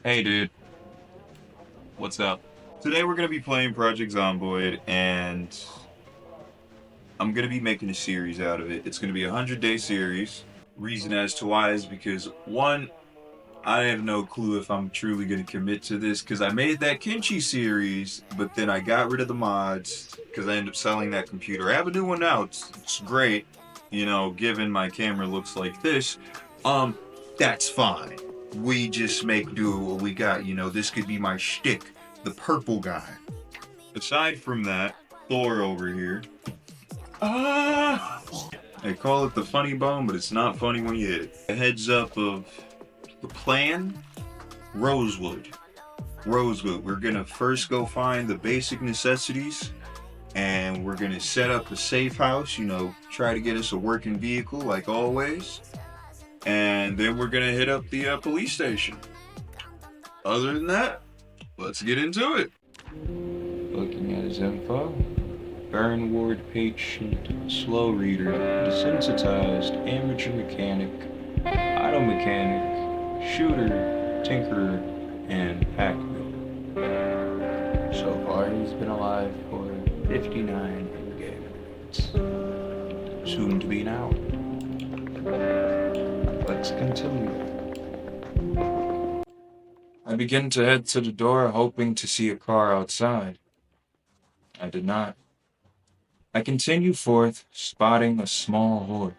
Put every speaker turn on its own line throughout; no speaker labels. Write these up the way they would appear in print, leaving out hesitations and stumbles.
Hey dude, what's up? Today we're gonna be playing Project Zomboid, and I'm gonna be making a series out of it. It's gonna be a 100-day series. Reason as to why is because one, I have no clue if I'm truly gonna commit to this because I made that Kimchi series, but then I got rid of the mods because I ended up selling that computer. I have a new one now. It's great, given my camera looks like this. Um, that's fine. We just make do with what we got. This could be my shtick, the purple guy. Aside from that, Thor over here. Ah! I call it the funny bone, but it's not funny when you hit it. A heads up of the plan. Rosewood. Rosewood. We're gonna first go find the basic necessities and we're gonna set up a safe house, try to get us a working vehicle like always. And then we're gonna hit up the police station. Other than that, let's get into it. Looking at his info. Burn ward patient, slow reader, desensitized, amateur mechanic, auto mechanic, shooter, tinkerer, and packman. So far, he's been alive for 59 in-game minutes. Soon to be an hour. Let's continue. I begin to head to the door, hoping to see a car outside. I did not. I continue forth, spotting a small horde.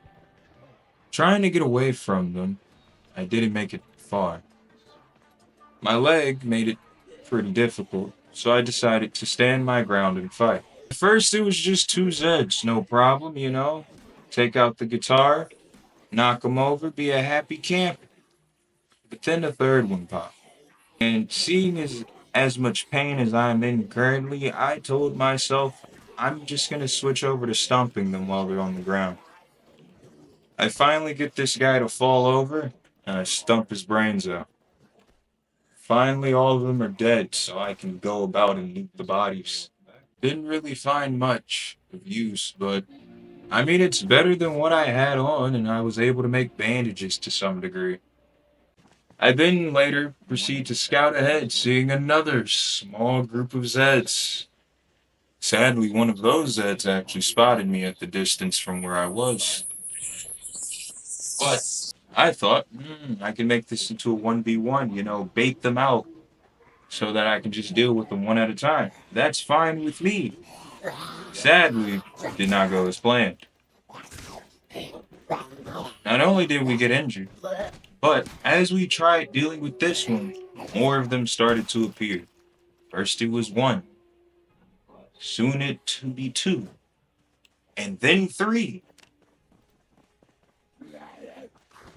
Trying to get away from them, I didn't make it far. My leg made it pretty difficult, so I decided to stand my ground and fight. At first, it was just two Zeds, no problem, Take out the guitar, knock 'em over, be a happy camper. But then the third one popped. And seeing as much pain as I'm in currently, I told myself I'm just gonna switch over to stomping them while they're on the ground. I finally get this guy to fall over, and I stump his brains out. Finally, all of them are dead, so I can go about and loot the bodies. Didn't really find much of use, but I mean, it's better than what I had on, and I was able to make bandages to some degree. I then later proceed to scout ahead, seeing another small group of Zeds. Sadly, one of those Zeds actually spotted me at the distance from where I was. But I thought, I can make this into a 1v1, bait them out so that I can just deal with them one at a time. That's fine with me. Sadly, it did not go as planned. Not only did we get injured, but as we tried dealing with this one, more of them started to appear. First it was one, soon it to be two, and then three.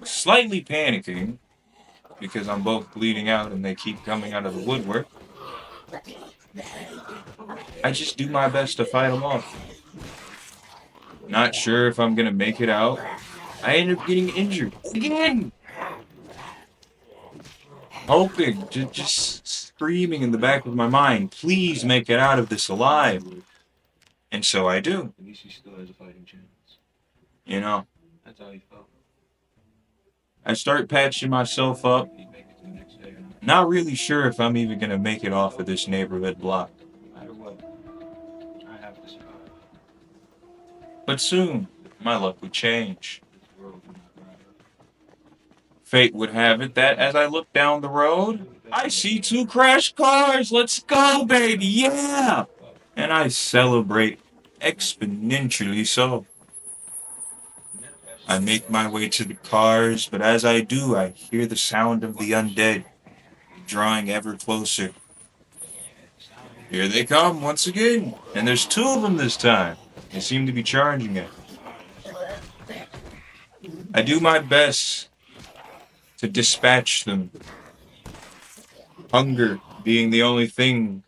Slightly panicking, because I'm both bleeding out and they keep coming out of the woodwork, I just do my best to fight them off. Not sure if I'm gonna make it out. I end up getting injured again. Hoping, just screaming in the back of my mind, please make it out of this alive. And so I do. At least he still has a fighting chance. That's how he felt. I start patching myself up. Not really sure if I'm even gonna make it off of this neighborhood block. No matter what, I have to survive. But soon, my luck would change. Fate would have it that as I look down the road, I see two crashed cars. Let's go, baby, yeah! And I celebrate exponentially so. I make my way to the cars, but as I do, I hear the sound of the undead drawing ever closer. Here they come once again, and there's two of them this time. They seem to be charging it. I do my best to dispatch them. Hunger being the only thing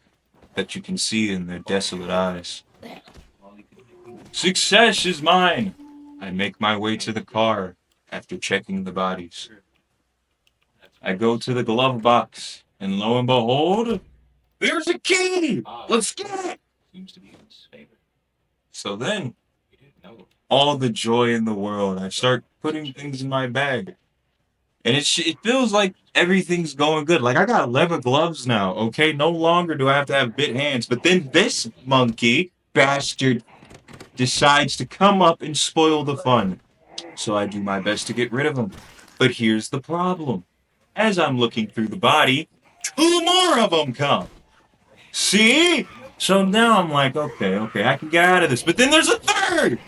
that you can see in their desolate eyes. Success is mine! I make my way to the car after checking the bodies. I go to the glove box, and lo and behold, there's a key! Let's get it! Seems to be his favorite. So then, all the joy in the world, I start putting things in my bag. And it feels like everything's going good. Like I got leather gloves now, okay? No longer do I have to have bit hands. But then this monkey bastard decides to come up and spoil the fun. So I do my best to get rid of him. But here's the problem. As I'm looking through the body, two more of them come. See? So now I'm like, okay, I can get out of this. But then there's a third!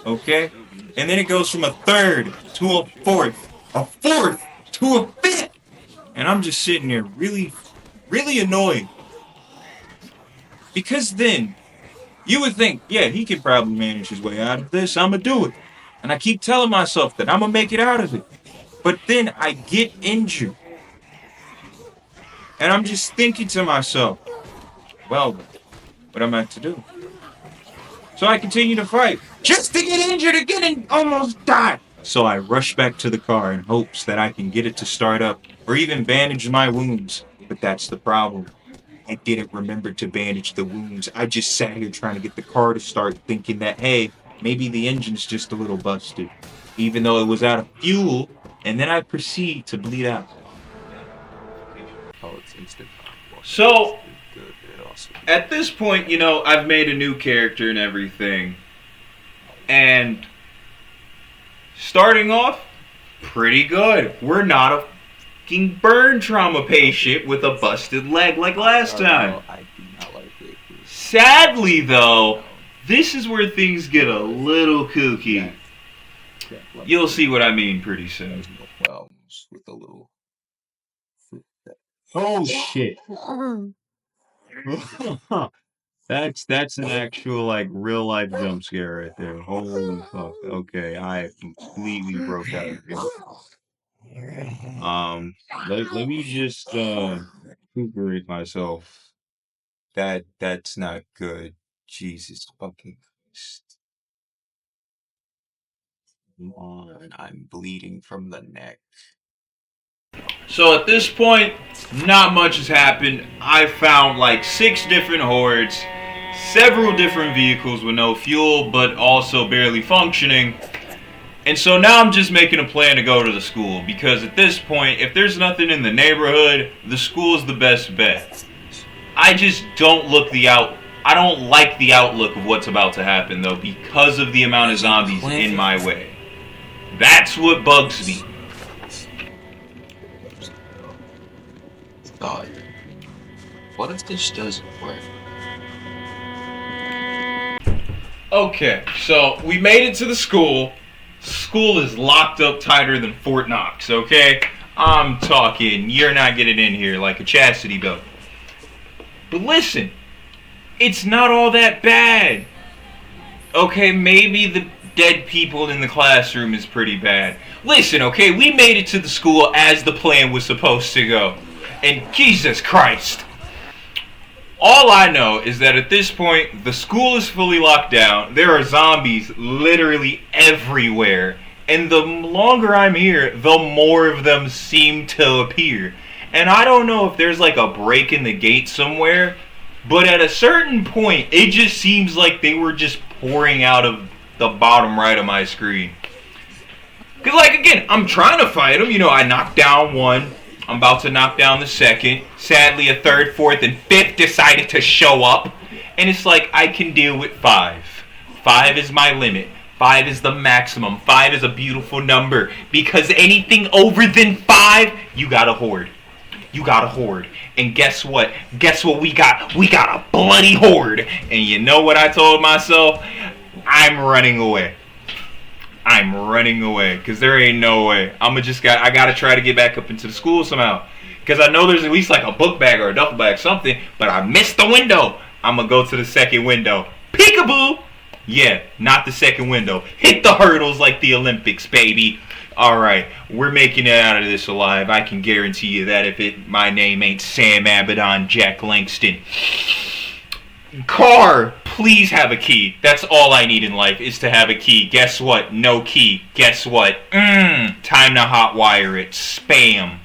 Okay? And then it goes from a third to a fourth to a fifth! And I'm just sitting there really, really annoyed. Because then, you would think, yeah, he can probably manage his way out of this. I'ma do it. And I keep telling myself that I'ma make it out of it. But then I get injured. And I'm just thinking to myself, well, what am I to do? So I continue to fight, just to get injured again and almost die. So I rush back to the car in hopes that I can get it to start up or even bandage my wounds. But that's the problem. I didn't remember to bandage the wounds. I just sat here trying to get the car to start, thinking that, hey, maybe the engine's just a little busted, even though it was out of fuel, and then I proceed to bleed out.
Oh, it's instant.
So, at this point, I've made a new character and everything. And starting off, pretty good. We're not a fucking burn trauma patient with a busted leg like last time.
I do not like it.
Sadly, though, this is where things get a little kooky. You'll see what I mean pretty soon.
There's no problems with a little.
Oh shit. That's an actual like real life jump scare right there. Holy fuck. Okay, I completely broke out of here. Let me just recuperate myself. That's not good. Jesus fucking Christ. Come on, I'm bleeding from the neck.
So at this point, not much has happened. I found like 6 different hordes, several different vehicles with no fuel, but also barely functioning. And so now I'm just making a plan to go to the school, because at this point, if there's nothing in the neighborhood, the school is the best bet. I just don't I don't like the outlook of what's about to happen though, because of the amount of zombies in my way. That's what bugs me.
God. What if this doesn't work?
Okay, so we made it to the school. School is locked up tighter than Fort Knox, okay? I'm talking, you're not getting in here like a chastity belt. But listen, it's not all that bad. Okay, maybe the dead people in the classroom is pretty bad. Listen, okay, we made it to the school as the plan was supposed to go. And Jesus Christ. All I know is that at this point, the school is fully locked down. There are zombies literally everywhere. And the longer I'm here, the more of them seem to appear. And I don't know if there's like a break in the gate somewhere, but at a certain point, it just seems like they were just pouring out of the bottom right of my screen. Because, like, again, I'm trying to fight them. I knocked down one. I'm about to knock down the second. Sadly, a third, fourth, and fifth decided to show up. And it's like, I can deal with 5. 5 is my limit. 5 is the maximum. 5 is a beautiful number. Because anything over than 5, you got a horde. You got a horde. And guess what? Guess what we got? We got a bloody horde. And you know what I told myself? I'm running away. I'm running away, because there ain't no way. I gotta try to get back up into the school somehow. Because I know there's at least like a book bag or a duffel bag, something, but I missed the window. I'm gonna go to the second window. Peekaboo! Yeah, not the second window. Hit the hurdles like the Olympics, baby. Alright, we're making it out of this alive. I can guarantee you that if my name ain't Sam Abaddon Jack Langston. Car, please have a key. That's all I need in life, is to have a key. Guess what? No key. Guess what? Time to hotwire it. Spam.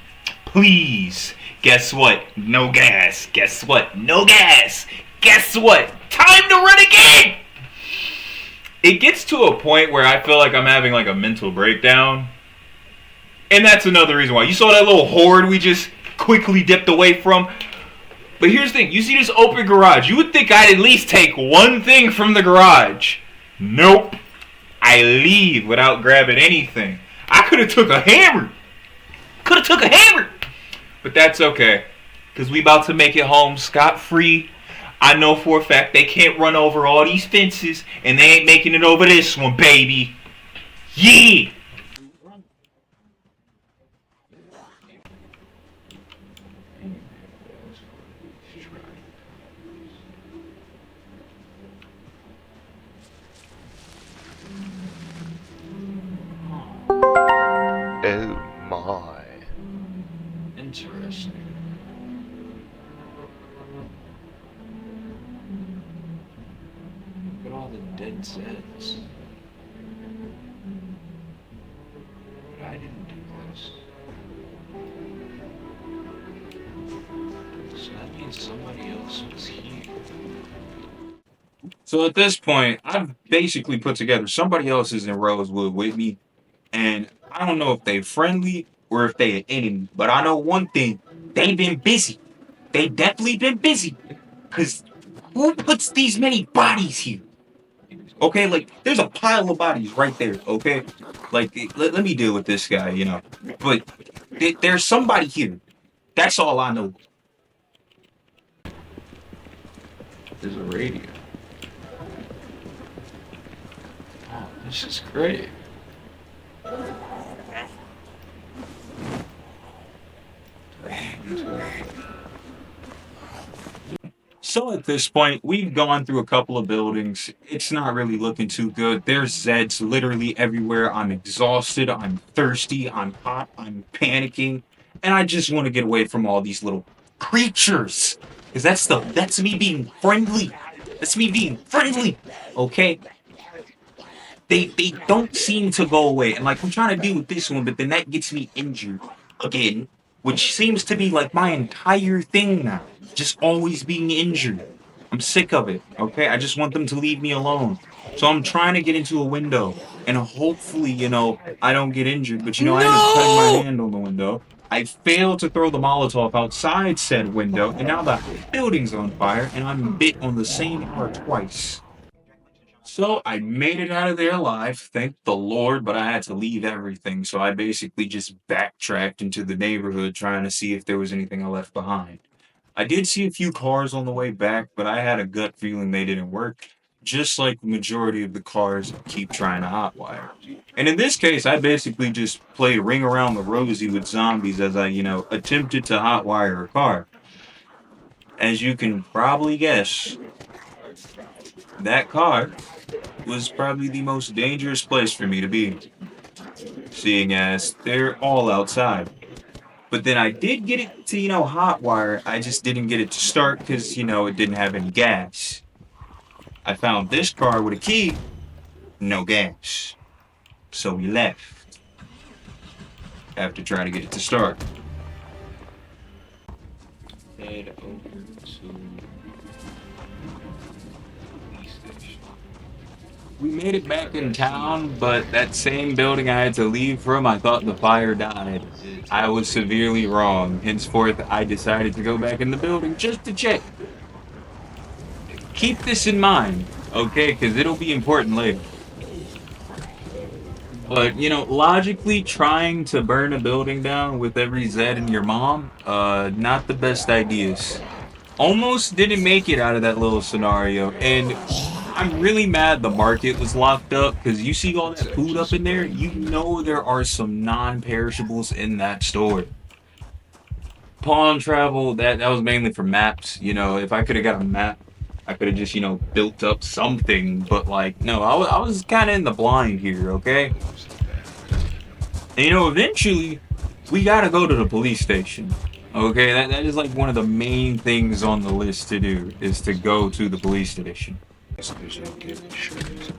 Please. Guess what? No gas. Guess what? No gas. Guess what? Time to run again! It gets to a point where I feel like I'm having like a mental breakdown. And that's another reason why. You saw that little horde we just quickly dipped away from? But here's the thing. You see this open garage. You would think I'd at least take one thing from the garage. Nope. I leave without grabbing anything. I could have took a hammer. But that's okay. Because we about to make it home scot-free. I know for a fact they can't run over all these fences. And they ain't making it over this one, baby. Yeah!
Oh my.
Interesting. Look at all the dead Zeds. But I didn't do this. So that means somebody else was here.
So at this point, I've basically put together somebody else is in Rosewood with me, and I don't know if they friendly or if they an enemy, but I know one thing: they been busy. They definitely been busy, cause who puts these many bodies here? Okay, like there's a pile of bodies right there. Okay, like let me deal with this guy, you know. But there's somebody here. That's all I know.
There's a radio. Oh, this is great.
So at this point, we've gone through a couple of buildings. It's not really looking too good. There's Zeds literally everywhere. I'm exhausted. I'm thirsty. I'm hot. I'm panicking. And I just want to get away from all these little creatures. Because that's me being friendly. That's me being friendly. Okay? They don't seem to go away. And like I'm trying to deal with this one, but then that gets me injured again. Which seems to be like my entire thing now. Just always being injured. I'm sick of it, okay? I just want them to leave me alone. So I'm trying to get into a window. And hopefully, you know, I don't get injured. But, you know, I ended up cutting my hand on the window. I failed to throw the Molotov outside said window. And now the building's on fire. And I'm bit on the same part twice. So I made it out of there alive, thank the Lord, but I had to leave everything. So I basically just backtracked into the neighborhood trying to see if there was anything I left behind. I did see a few cars on the way back, but I had a gut feeling they didn't work, just like the majority of the cars keep trying to hotwire. And in this case, I basically just played Ring Around the Rosie with zombies as I, you know, attempted to hotwire a car. As you can probably guess, that car was probably the most dangerous place for me to be, seeing as they're all outside. But then I did get it to, you know, hotwire. I just didn't get it to start because, you know, it didn't have any gas. I found this car with a key, no gas. So we left. After trying to get it to start.
Head over to police station.
We made it back in town, but that same building I had to leave from, I thought the fire died. I was severely wrong. Henceforth, I decided to go back in the building just to check. Keep this in mind, okay? Because it'll be important later. But, you know, logically trying to burn a building down with every Zed and your mom, not the best ideas. Almost didn't make it out of that little scenario, and I'm really mad the market was locked up, because you see all that food up in there, you know there are some non-perishables in that store. Pawn travel, that was mainly for maps. You know, if I could have got a map, I could have just, you know, built up something, but like, no, I was kind of in the blind here, okay? And you know, eventually, we gotta go to the police station. Okay, that is like one of the main things on the list to do, is to go to the police station.
There's no good insurance.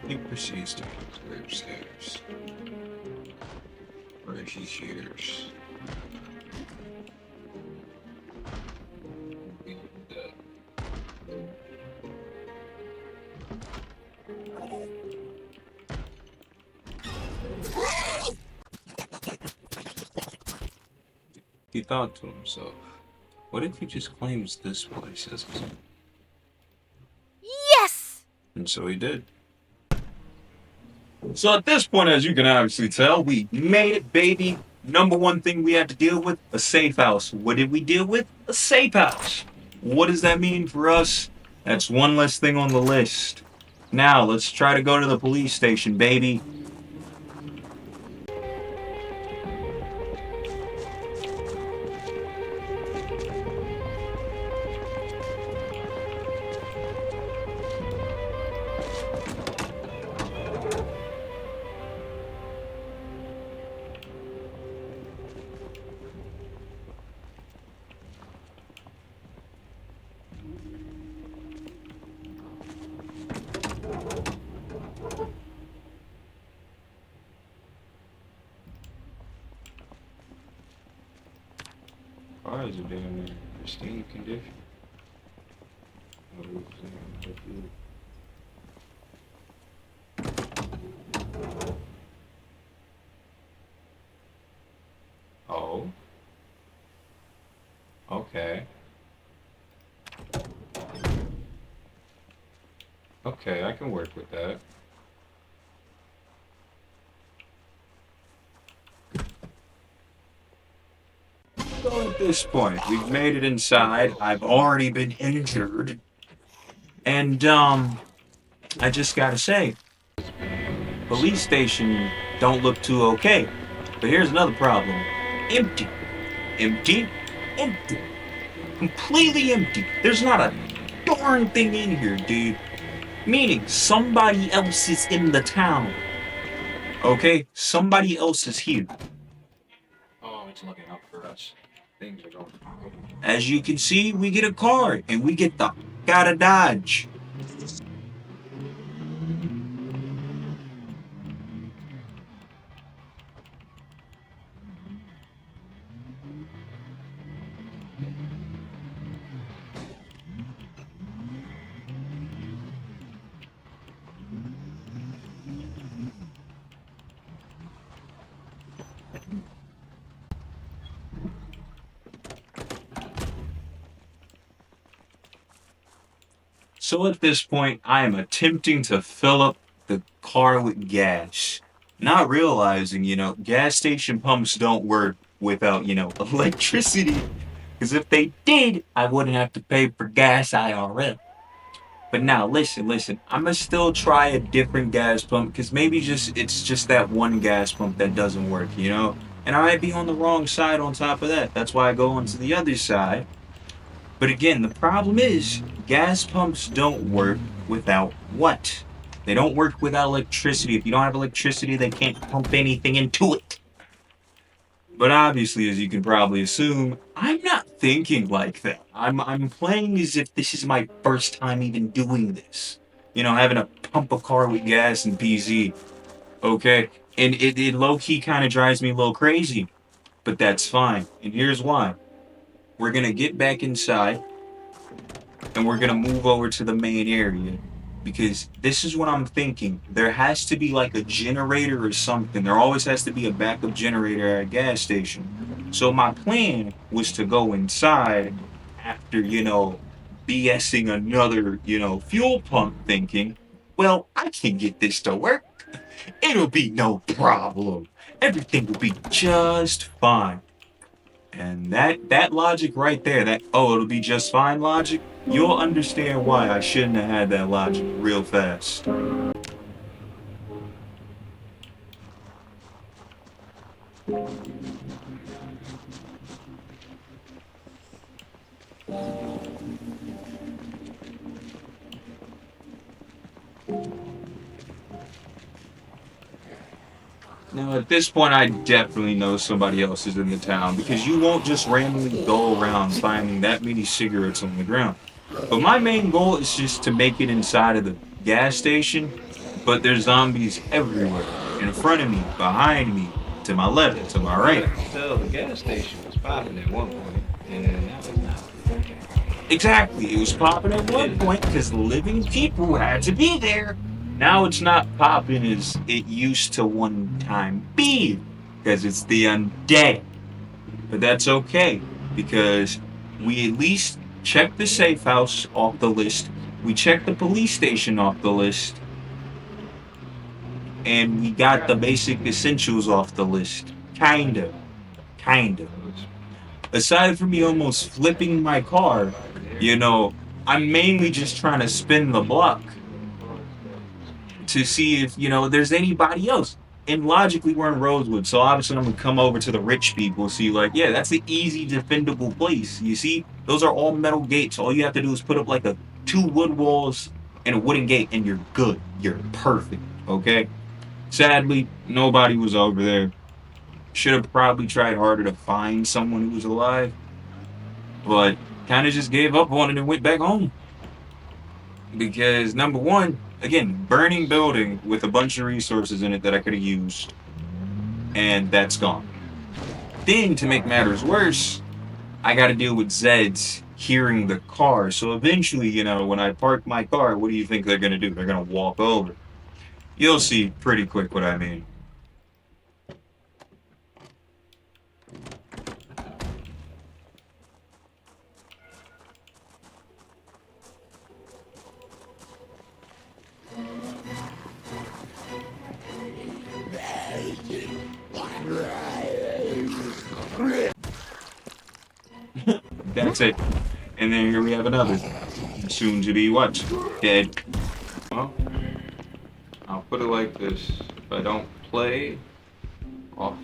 He proceeds to go upstairs, where he hears he thought to himself, what if he just claims this place as his own?
Yes!
And so he did.
So at this point, as you can obviously tell, we made it, baby. Number one thing we had to deal with, a safe house. What did we deal with? A safe house. What does that mean for us? That's one less thing on the list. Now, let's try to go to the police station, baby.
Cars are damn near pristine condition. Oh. Okay. Okay, I can work with that.
So at this point, we've made it inside. I've already been injured. And, I just gotta say, police station don't look too okay. But here's another problem. Empty. Empty. Empty. Completely empty. There's not a darn thing in here, dude. Meaning, somebody else is in the town. Okay? Somebody else is here.
Oh, it's looking up for us. Things are going good.
As you can see, we get a car, and we get the out of Dodge. So at this point, I am attempting to fill up the car with gas. Not realizing, gas station pumps don't work without, electricity. Because if they did, I wouldn't have to pay for gas IRL. But now, listen, I'm gonna still try a different gas pump because maybe it's just that one gas pump that doesn't work, And I might be on the wrong side on top of that. That's why I go onto the other side. But again, the problem is gas pumps don't work without what? They don't work without electricity. If you don't have electricity, they can't pump anything into it. But obviously, as you can probably assume, I'm not thinking like that. I'm playing as if this is my first time even doing this. Having to pump a car with gas and PZ. Okay? And it low-key kind of drives me a little crazy. But that's fine. And here's why. We're gonna get back inside and we're gonna move over to the main area because this is what I'm thinking. There has to be like a generator or something. There always has to be a backup generator at a gas station. So my plan was to go inside after, BSing another, fuel pump thinking, well, I can get this to work. It'll be no problem. Everything will be just fine. And that logic right there, it'll be just fine logic, you'll understand why I shouldn't have had that logic real fast. Now, at this point, I definitely know somebody else is in the town because you won't just randomly go around finding that many cigarettes on the ground. But my main goal is just to make it inside of the gas station, but there's zombies everywhere. In front of me, behind me, to my left, to my right.
So the gas station was popping at one point, and now it's not.
Exactly, it was popping at one point because living people had to be there. Now it's not popping as it used to one time be, because it's the undead. But that's okay, because we at least checked the safe house off the list. We checked the police station off the list. And we got the basic essentials off the list. Kind of. Aside from me almost flipping my car, I'm mainly just trying to spin the block to see if, there's anybody else. And logically, we're in Rosewood, so obviously I'm gonna come over to the rich people, see, like, yeah, that's an easy, defendable place. You see, those are all metal gates. All you have to do is put up like two wood walls and a wooden gate, and you're good. You're perfect, okay? Sadly, nobody was over there. Should have probably tried harder to find someone who was alive, but kind of just gave up on it and went back home. Because number one, again, burning building with a bunch of resources in it that I could have used, and that's gone. Then, to make matters worse, I got to deal with Zeds hearing the car. So eventually, when I park my car, what do you think they're going to do? They're going to walk over. You'll see pretty quick what I mean. That's it. And then here we have another. Soon to be what? Dead.
Well, I'll put it like this. If I don't play off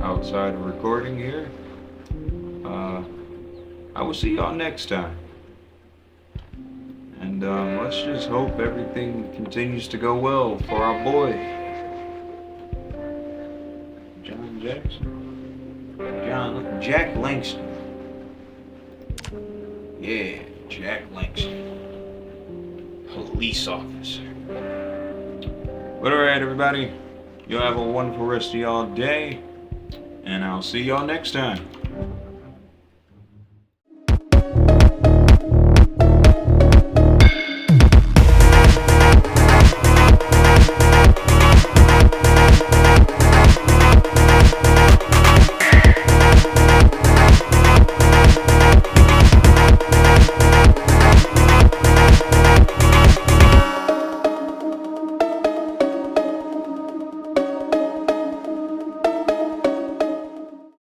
outside of recording here, I will see y'all next time. And let's just hope everything continues to go well for our boy, John Jackson. Jack Langston. Yeah, Jack Langston. Police officer. But alright, everybody. Y'all have a wonderful rest of y'all day. And I'll see y'all next time.